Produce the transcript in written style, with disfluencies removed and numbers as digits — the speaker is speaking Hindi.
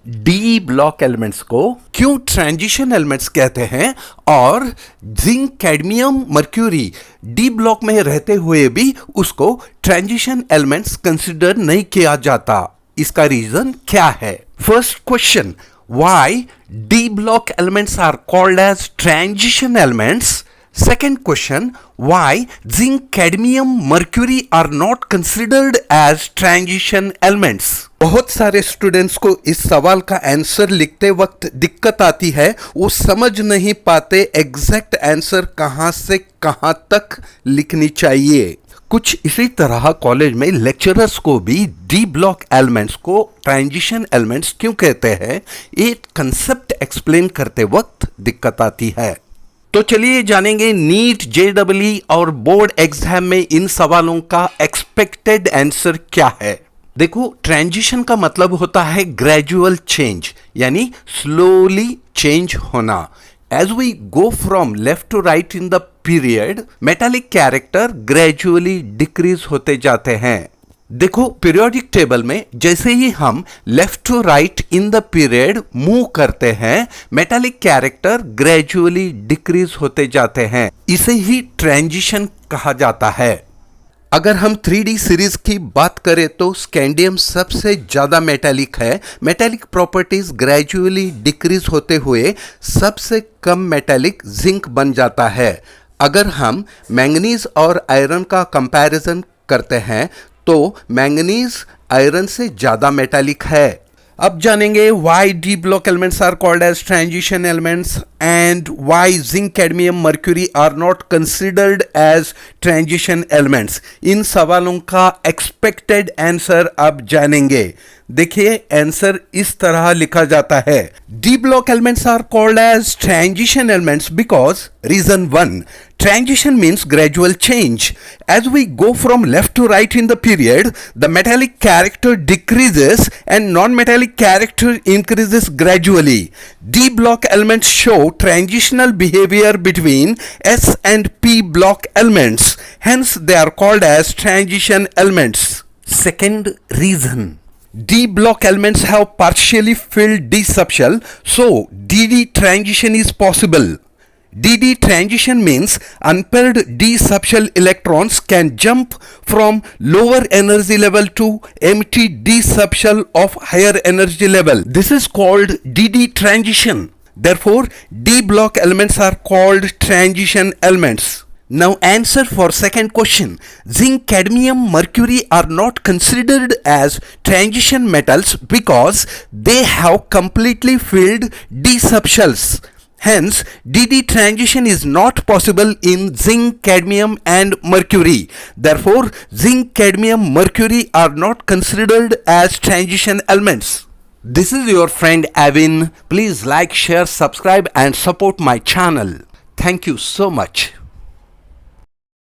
डी ब्लॉक एलिमेंट्स को क्यों ट्रांजिशन एलिमेंट्स कहते हैं और zinc, cadmium, mercury D block में रहते हुए भी उसको ट्रांजिशन एलिमेंट्स कंसिडर नहीं किया जाता, इसका रीजन क्या है? First question, why d block elements are called as transition elements? Second question, why zinc, cadmium, mercury are not considered as transition elements? बहुत सारे स्टूडेंट्स को इस सवाल का आंसर लिखते वक्त दिक्कत आती है, वो समझ नहीं पाते एग्जैक्ट आंसर कहाँ से कहाँ तक लिखनी चाहिए। कुछ इसी तरह कॉलेज में लेक्चरर्स को भी डी ब्लॉक एलिमेंट्स को ट्रांजिशन एलिमेंट्स क्यों कहते हैं, ये कंसेप्ट एक्सप्लेन करते वक्त दिक्कत आती है। तो चलिए जानेंगे नीट, जेईई और बोर्ड एग्जाम में इन सवालों का एक्सपेक्टेड आंसर क्या है। देखो, ट्रांजिशन का मतलब होता है ग्रेजुअल चेंज, यानी स्लोली चेंज होना। As we go from left to right in the period, metallic character gradually decrease होते जाते हैं। देखो, पीरियोडिक टेबल में जैसे ही हम left to right in the period move करते हैं, मेटालिक कैरेक्टर ग्रेजुअली डिक्रीज होते जाते हैं। इसे ही ट्रांजिशन कहा जाता है। अगर हम 3D सीरीज की बात करें तो स्कैंडियम सबसे ज्यादा मेटालिक है। मेटालिक प्रॉपर्टीज ग्रेजुअली डिक्रीज होते हुए सबसे कम मेटालिक जिंक बन जाता है। अगर हम मैंगनीज और आयरन का कंपैरिजन करते हैं तो मैंगनीज आयरन से ज्यादा मेटालिक है। अब जानेंगे why d block elements are called as transition elements and why zinc, cadmium, mercury are not considered as transition elements. इन सवालों का एक्सपेक्टेड आंसर अब जानेंगे। देखिए, आंसर इस तरह लिखा जाता है, d block elements are called as transition elements because reason 1, transition means gradual change. As we go from left to right in the period, the metallic character decreases and non-metallic character increases gradually. D block elements show transitional behavior between S and P block elements. Hence, they are called as transition elements. Second reason, D block elements have partially filled d subshell, so DD transition is possible. DD transition means unpaired d subshell electrons can jump from lower energy level to empty d subshell of higher energy level. This is called DD transition. Therefore, D block elements are called transition elements. Now answer for second question. Zinc, cadmium, mercury are not considered as transition metals because they have completely filled d subshells. Hence, DD transition is not possible in zinc, cadmium and mercury. Therefore, zinc, cadmium, mercury are not considered as transition elements. This is your friend Avin. Please like, share, subscribe and support my channel. Thank you so much.